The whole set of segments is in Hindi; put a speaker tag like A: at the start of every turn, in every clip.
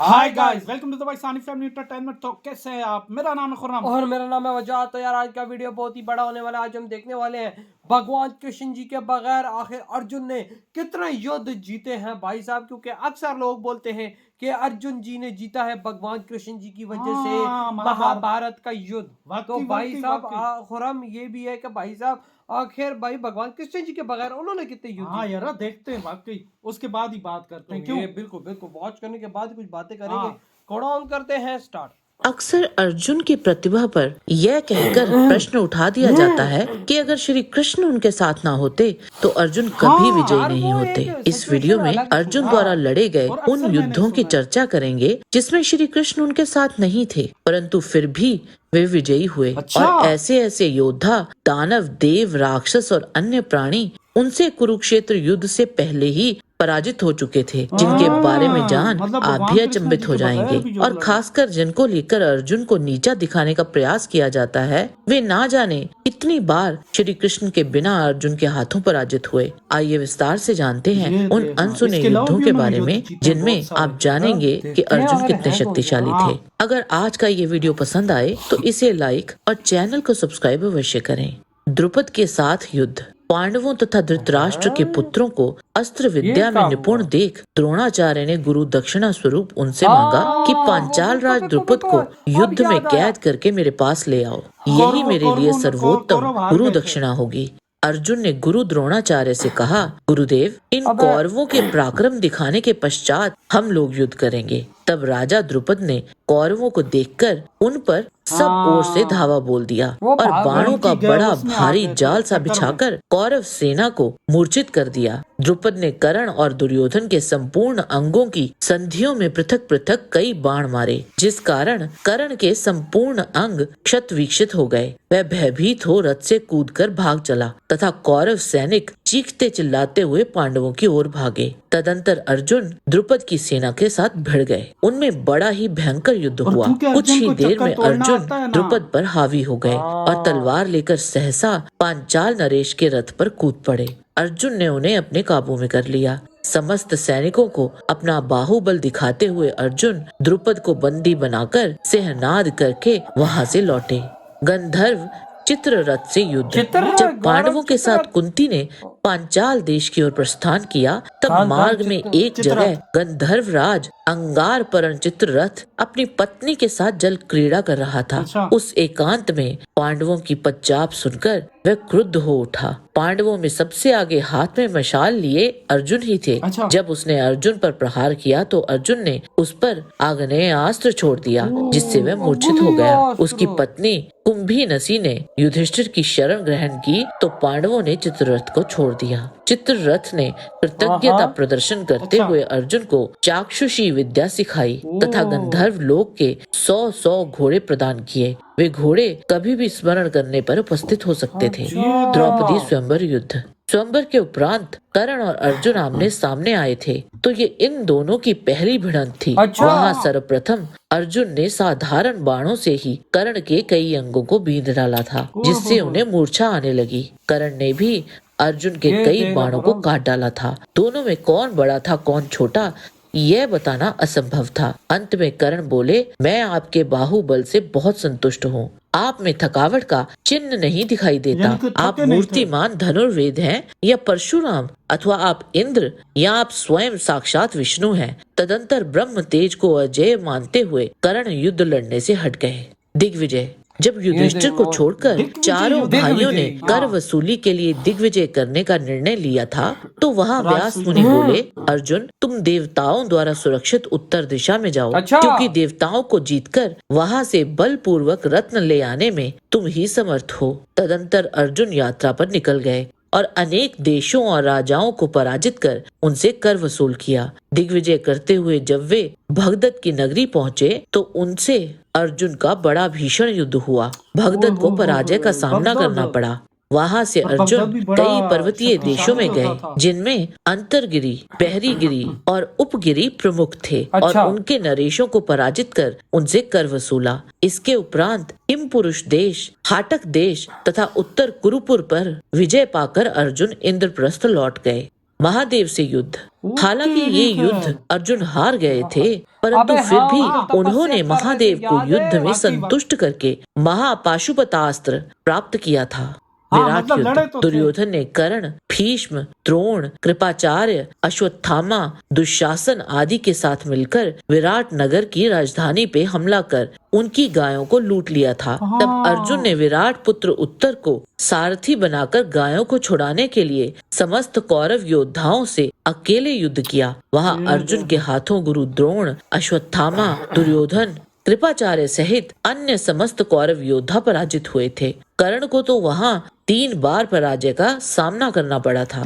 A: Hi guys, welcome to the Pakistani family entertainment. तो कैसे हैं आप? मेरा नाम है खुर्रम
B: और मेरा नाम है वजाहत। तो यार आज का वीडियो बहुत ही बड़ा होने वाला है। आज हम देखने वाले हैं भगवान कृष्ण जी के बगैर आखिर अर्जुन ने कितने युद्ध जीते हैं भाई साहब। क्योंकि अक्सर लोग बोलते हैं कि अर्जुन जी ने जीता है भगवान कृष्ण जी की वजह से महाभारत का युद्ध। तो भाई साहब खुर्रम ये भी है कि भाई साहब आखिर भाई भगवान कृष्ण जी के बगैर उन्होंने कितने युद्ध।
A: हाँ यार, देखते हैं वाकई, उसके बाद ही बात करते हैं।
B: तो
A: क्यों?
B: ये बिल्कुल बिल्कुल वॉच करने के बाद कुछ बातें करेंगे। कोड ऑन करते हैं, स्टार्ट।
C: अक्सर अर्जुन की प्रतिभा पर यह कहकर प्रश्न उठा दिया जाता है कि अगर श्री कृष्ण उनके साथ ना होते तो अर्जुन कभी विजयी नहीं होते। इस वीडियो में अर्जुन द्वारा लड़े गए उन युद्धों की चर्चा करेंगे जिसमें श्री कृष्ण उनके साथ नहीं थे, परंतु फिर भी वे विजयी हुए। और ऐसे ऐसे योद्धा, दानव, देव, राक्षस और अन्य प्राणी उनसे कुरुक्षेत्र युद्ध से पहले ही पराजित हो चुके थे, जिनके बारे में जान आप भी अचंभित हो जाएंगे। और खासकर जिनको लेकर अर्जुन को नीचा दिखाने का प्रयास किया जाता है, वे ना जाने कितनी बार श्री कृष्ण के बिना अर्जुन के हाथों पराजित हुए। आइए विस्तार से जानते हैं उन अनसुने युद्धों के बारे में जिनमें आप जानेंगे कि अर्जुन कितने शक्तिशाली थे। अगर आज का ये वीडियो पसंद आए तो इसे लाइक और चैनल को सब्सक्राइब अवश्य करें। द्रुपद के साथ युद्ध। पांडवों तथा धृतराष्ट्र के पुत्रों को अस्त्र विद्या में निपुण देख द्रोणाचार्य ने गुरु दक्षिणा स्वरूप उनसे मांगा कि पांचाल राज द्रुपद को युद्ध में कैद करके मेरे पास ले आओ। यही मेरे लिए सर्वोत्तम गुरु दक्षिणा होगी। अर्जुन ने गुरु द्रोणाचार्य से कहा, गुरुदेव, इन कौरवों के पराक्रम दिखाने के पश्चात हम लोग युद्ध करेंगे। तब राजा द्रुपद ने कौरवों को देखकर उन पर सब ओर से धावा बोल दिया और बाणों का बड़ा भारी जाल सा बिछाकर कौरव सेना को मूर्छित कर दिया। द्रुपद ने कर्ण और दुर्योधन के संपूर्ण अंगों की संधियों में पृथक पृथक कई बाण मारे, जिस कारण कर्ण के संपूर्ण अंग क्षत विक्षत हो गए। वह भयभीत हो रथ से कूदकर भाग चला तथा कौरव सैनिक चीखते चिल्लाते हुए पांडवों की ओर भागे। तदंतर अर्जुन द्रुपद की सेना के साथ भिड़ गए। उनमें बड़ा ही भयंकर युद्ध हुआ। कुछ ही देर में अर्जुन द्रुपद पर हावी हो गए और तलवार लेकर सहसा पांचाल नरेश के रथ पर कूद पड़े। अर्जुन ने उन्हें अपने काबू में कर लिया। समस्त सैनिकों को अपना बाहुबल दिखाते हुए अर्जुन द्रुपद को बंदी बनाकर सिंहनाद करके वहां से लौटे। गंधर्व चित्ररथ से युद्ध। जब पांडवों के साथ कुंती ने पांचाल देश की ओर प्रस्थान किया, तब मार्ग में एक जगह गंधर्व राज अंगारपर्ण चित्ररथ अपनी पत्नी के साथ जल क्रीड़ा कर रहा था। उस एकांत में पांडवों की पदचाप सुनकर वह क्रुद्ध हो उठा। पांडवों में सबसे आगे हाथ में मशाल लिए अर्जुन ही थे। जब उसने अर्जुन पर प्रहार किया तो अर्जुन ने उस पर आग्नेय अस्त्र छोड़ दिया, जिससे वह मूर्छित हो गया। उसकी पत्नी कुंभी नसी ने युधिष्ठिर की शरण ग्रहण की तो पांडवों ने चित्ररथ को छोड़ दिया। चित्ररथ ने कृतज्ञता प्रदर्शन करते हुए अर्जुन को चाक्षुषी विद्या सिखाई तथा गंधर्व लोक के 100 घोड़े प्रदान किए। वे घोड़े कभी भी स्मरण करने पर उपस्थित हो सकते थे। द्रौपदी स्वयंवर युद्ध। स्वयंवर के उपरांत कर्ण और अर्जुन आमने सामने आए थे, तो ये इन दोनों की पहली भिड़ंत थी। वहाँ सर्वप्रथम अर्जुन ने साधारण बाणों से ही कर्ण के कई अंगों को बींध डाला था, जिससे उन्हें मूर्छा आने लगी। कर्ण ने भी अर्जुन के कई बाणों को काट डाला था। दोनों में कौन बड़ा था कौन छोटा, यह बताना असंभव था। अंत में कर्ण बोले, मैं आपके बाहुबल से बहुत संतुष्ट हूँ। आप में थकावट का चिन्ह नहीं दिखाई देता। आप मूर्तिमान धनुर्वेद हैं या परशुराम, अथवा आप इंद्र या आप स्वयं साक्षात विष्णु हैं। तदंतर ब्रह्म तेज को अजय मानते हुए कर्ण युद्ध लड़ने से हट गए। दिग्विजय। जब युधिष्ठिर को छोड़कर चारों भाइयों ने कर वसूली के लिए दिग्विजय करने का निर्णय लिया था, तो वहाँ व्यास मुनि बोले, अर्जुन, तुम देवताओं द्वारा सुरक्षित उत्तर दिशा में जाओ, क्योंकि देवताओं को जीतकर वहाँ से बलपूर्वक रत्न ले आने में तुम ही समर्थ हो। तदंतर अर्जुन यात्रा पर निकल गए और अनेक देशों और राजाओं को पराजित कर उनसे कर वसूल किया। दिग्विजय करते हुए जब वे भगदत्त की नगरी पहुँचे तो उनसे अर्जुन का बड़ा भीषण युद्ध हुआ। भगदत्त को पराजय का सामना करना पड़ा। वहाँ से अर्जुन कई पर्वतीय देशों में गए, जिनमें अंतरगिरी, बहरीगिरी और उपगिरी प्रमुख थे, और उनके नरेशों को पराजित कर उनसे कर वसूला। इसके उपरांत हिम पुरुष देश, हाटक देश तथा उत्तर कुरुपुर पर विजय पाकर अर्जुन इंद्रप्रस्थ लौट गए। महादेव से युद्ध। हालांकि ये युद्ध अर्जुन हार गए थे, परंतु
B: अबे
C: फिर
B: हाँ,
C: भी
B: वो तो तपस्या
C: उन्होंने
B: कर रहे थे,
C: महादेव को
B: याद है?
C: युद्ध में
A: वाकई
C: संतुष्ट करके महापाशुपतास्त्र प्राप्त किया था।
A: हाँ
C: विराट
A: मतलब
C: युद्ध
A: लड़े तो थे।
C: दुर्योधन ने कर्ण, भीष्म, द्रोण, कृपाचार्य, अश्वत्थामा, दुशासन आदि के साथ मिलकर विराट नगर की राजधानी पे हमला कर उनकी गायों को लूट लिया था। तब अर्जुन ने विराट पुत्र उत्तर को सारथी बनाकर गायों को छुड़ाने के लिए समस्त कौरव योद्धाओं से अकेले युद्ध किया। वहां अर्जुन के हाथों गुरु द्रोण, अश्वत्थामा, दुर्योधन, कृपाचार्य सहित अन्य समस्त कौरव योद्धा पराजित हुए थे। कर्ण को तो वहां 3 बार पराजय का सामना करना पड़ा था।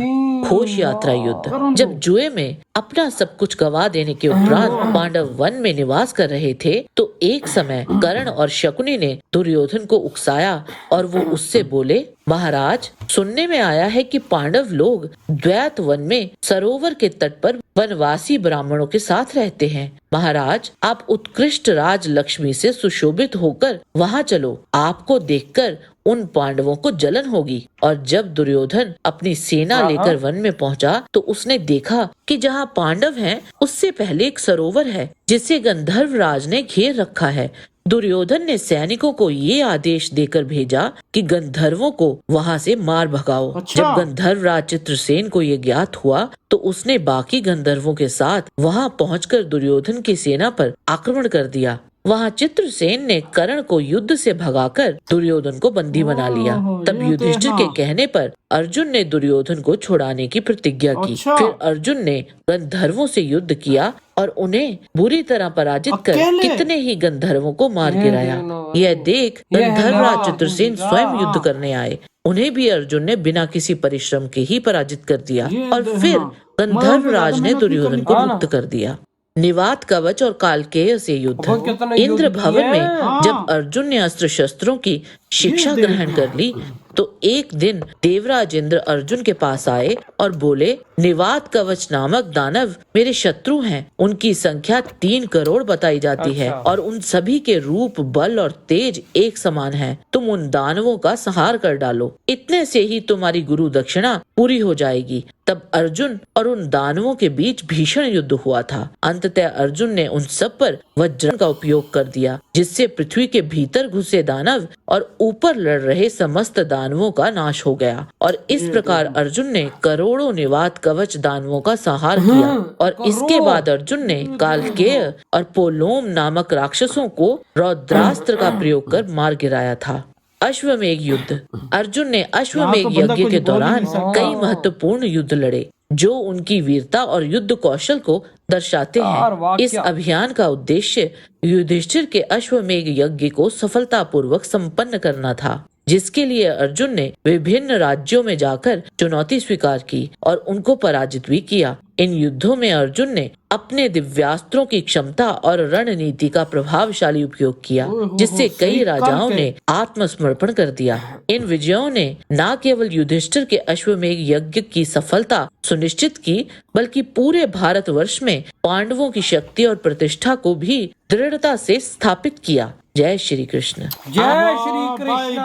C: घोष यात्रा युद्ध जब जुए में अपना सब कुछ गवा देने के उपरांत पांडव वन में निवास कर रहे थे, तो एक समय कर्ण और शकुनी ने दुर्योधन को उकसाया और वो उससे बोले, महाराज, सुनने में आया है कि पांडव लोग द्वैत वन में सरोवर के तट पर वनवासी ब्राह्मणों के साथ रहते हैं। महाराज, आप उत्कृष्ट राज लक्ष्मी से सुशोभित होकर वहां चलो। आपको देखकर उन पांडवों को जलन होगी। और जब दुर्योधन अपनी सेना लेकर वन में पहुंचा, तो उसने देखा कि जहां पांडव हैं, उससे पहले एक सरोवर है जिसे गंधर्व राज ने घेर रखा है। दुर्योधन ने सैनिकों को ये आदेश देकर भेजा कि गंधर्वों को वहां से मार भगाओ। जब गंधर्व राज चित्रसेन को ये ज्ञात हुआ, तो उसने बाकी गंधर्वों के साथ वहां पहुंचकर दुर्योधन की सेना पर आक्रमण कर दिया। वहां चित्रसेन ने कर्ण को युद्ध से भगाकर दुर्योधन को बंदी बना लिया। तब युधिष्ठिर के कहने पर अर्जुन ने दुर्योधन को छुड़ाने की प्रतिज्ञा की। फिर अर्जुन ने गंधर्वों से युद्ध किया और उन्हें बुरी तरह पराजित कर कितने ही गंधर्वों को मार गिराया। यह देख गंधर्वराज चित्रसेन स्वयं युद्ध करने आए। उन्हें भी अर्जुन ने बिना किसी परिश्रम के ही पराजित कर दिया और फिर गंधर्वराज ने दुर्योधन को मुक्त कर दिया। निवात कवच और कालकेय से युद्ध इंद्र भवन में जब अर्जुन ने अस्त्र शस्त्रों की शिक्षा ग्रहण कर ली, तो एक दिन देवराज इंद्र अर्जुन के पास आए और बोले, निवात कवच नामक दानव मेरे शत्रु हैं। उनकी संख्या 3 करोड़ बताई जाती है और उन सभी के रूप, बल और तेज एक समान है। तुम उन दानवों का संहार कर डालो, इतने से ही तुम्हारी गुरु दक्षिणा पूरी हो जाएगी। तब अर्जुन और उन दानवों के बीच भीषण युद्ध हुआ था। अंततः अर्जुन ने उन सब पर वज्र का उपयोग कर दिया, जिससे पृथ्वी के भीतर घुसे दानव और ऊपर लड़ रहे समस्त दानवों का नाश हो गया। और इस प्रकार अर्जुन ने करोड़ों निवात कवच दानवों का संहार किया। और इसके बाद अर्जुन ने कालकेय और पोलोम नामक राक्षसों को रौद्रास्त्र का प्रयोग कर मार गिराया था। अश्वमेध युद्ध अर्जुन ने अश्वमेध यज्ञ के दौरान कई महत्वपूर्ण युद्ध लड़े, जो उनकी वीरता और युद्ध कौशल को दर्शाते हैं। इस अभियान का उद्देश्य युधिष्ठिर के अश्वमेध यज्ञ को सफलतापूर्वक संपन्न करना था, जिसके लिए अर्जुन ने विभिन्न राज्यों में जाकर चुनौती स्वीकार की और उनको पराजित भी किया। इन युद्धों में अर्जुन ने अपने दिव्यास्त्रों की क्षमता और रणनीति का प्रभावशाली उपयोग किया, जिससे कई राजाओं ने आत्मसमर्पण कर दिया। इन विजयों ने न केवल युधिष्ठिर के अश्वमेध यज्ञ की सफलता सुनिश्चित की, बल्कि पूरे भारतवर्ष में पांडवों की शक्ति और प्रतिष्ठा को भी दृढ़ता से स्थापित किया। जय श्री कृष्ण।
B: जय श्री कृष्ण।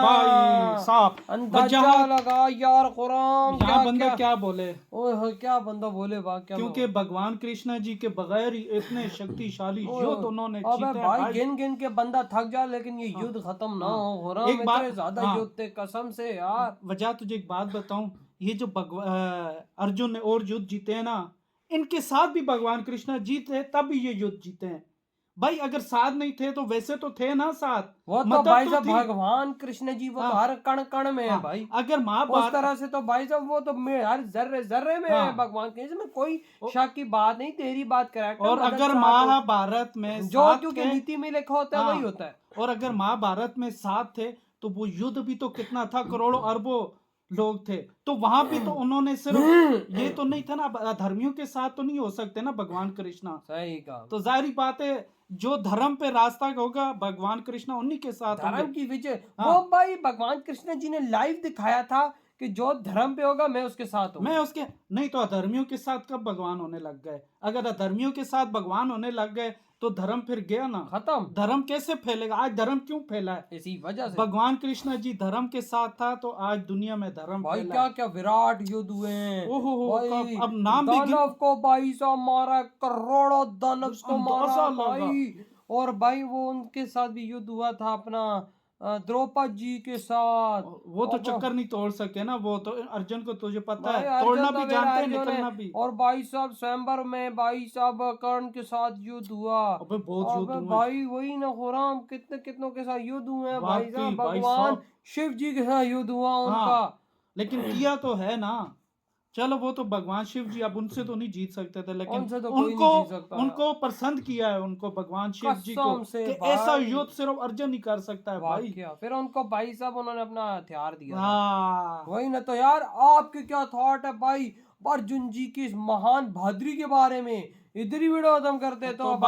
A: साहब
B: अंदाजा लगा यार कुरान
A: क्या बंदा क्या बोले।
B: ओए हो क्या बंदा बोले वाह क्या
A: क्योंकि भगवान कृष्ण जी के बगैर ही इतने शक्तिशाली युद्ध उन्होंने
B: अबे
A: जीते
B: भाई गिन गिन के बंदा थक जा, लेकिन ये युद्ध खत्म ना हो रहा।
A: एक बात
B: ज्यादा युद्ध थे कसम से यार।
A: वजह तुझे एक बात बताऊं, ये जो अर्जुन ने और युद्ध जीते हैं ना, इनके साथ भी भगवान कृष्ण जीते तब भी ये युद्ध जीते हैं। भाई अगर साथ नहीं थे तो वैसे तो थे ना साथ,
B: वो तो भाई साहब भगवान कृष्ण जी वो तो हर कण कण में है भाई।
A: अगर
B: उस तरह से तो भाई साहब वो तो हर जर्रे जर्रे में है भगवान कृष्ण में, कोई शक की बात नहीं, तेरी बात करेक्ट।
A: और अगर महाभारत में
B: जो क्योंकि नीति में लिखा होता है वही होता है।
A: और अगर महाभारत में साथ थे तो वो युद्ध भी तो कितना था, करोड़ों अरबों लोग थे, तो वहां भी तो उन्होंने सिर्फ ये तो नहीं था ना, धर्मियों के साथ तो नहीं हो सकते ना भगवान कृष्ण।
B: सही कहा।
A: तो जाहिर बात है जो धर्म पे रास्ता होगा भगवान कृष्ण उन्हीं के साथ
B: धर्म की विजय। वो भाई भगवान कृष्ण जी ने लाइव दिखाया था कि जो धर्म पे होगा मैं उसके साथ हूँ।
A: मैं उसके नहीं तो अधर्मियों के साथ कब भगवान होने लग गए। अगर अधर्मियों के साथ भगवान होने लग गए तो धर्म फिर गया ना।
B: खत्म।
A: धर्म कैसे फैलेगा? आज धर्म क्यों फैला है?
B: इसी वजह से
A: भगवान कृष्ण जी धर्म के साथ था तो आज दुनिया में धर्म
B: भाई
A: फैला
B: क्या
A: है।
B: क्या विराट युद्ध हुए हैं
A: ओहो हो,
B: भाई।
A: अब नाम भी गिन-
B: दानव को भाई साहब मारा, करोड़ों दानव को मारा
A: अंदाजा लगा।
B: भाई। और भाई वो उनके साथ भी युद्ध हुआ था अपना द्रौपदी जी के साथ।
A: वो तो
B: अब
A: चक्कर नहीं तोड़ सके ना, वो तो अर्जुन को तुझे पता
B: भाई
A: है, तोड़ना
B: अर्जुन
A: भी
B: तो
A: जानते हैं,
B: अर्जुन है।
A: निकलना भी।
B: और भाई साहब स्वयंवर में भाई साहब कर्ण के साथ युद्ध हुआ।
A: अबे बहुत युद्ध
B: अबे
A: हुए।
B: भाई वही ना हो रहा, कितने कितनों के साथ युद्ध हुए हैं भाई
A: वाकई
B: साहब।
A: भाई
B: भगवान
A: साहब।
B: शिव जी के साथ युद्ध हुआ उनका।
A: हाँ, लेकिन किया तो है ना। चलो वो तो भगवान शिव जी, अब उनसे तो नहीं जीत सकते थे, लेकिन
B: उनसे तो कोई
A: उनको
B: नहीं जीत सकता।
A: उनको पसंद किया है उनको भगवान शिव जी को
B: कसम से
A: कि ऐसा
B: भाई।
A: युद्ध सिर्फ अर्जुन ही कर सकता है भाई।
B: वाकया फिर उनको भाई साहब उन्होंने अपना हथियार दिया था।
A: हाँ,
B: वही ना। तो यार आपके क्या थॉट है भाई अर्जुन जी की इस महान बहादुरी के बारे में? इधर ही वीडियो खत्म करते हैं, तो
A: तो
B: अब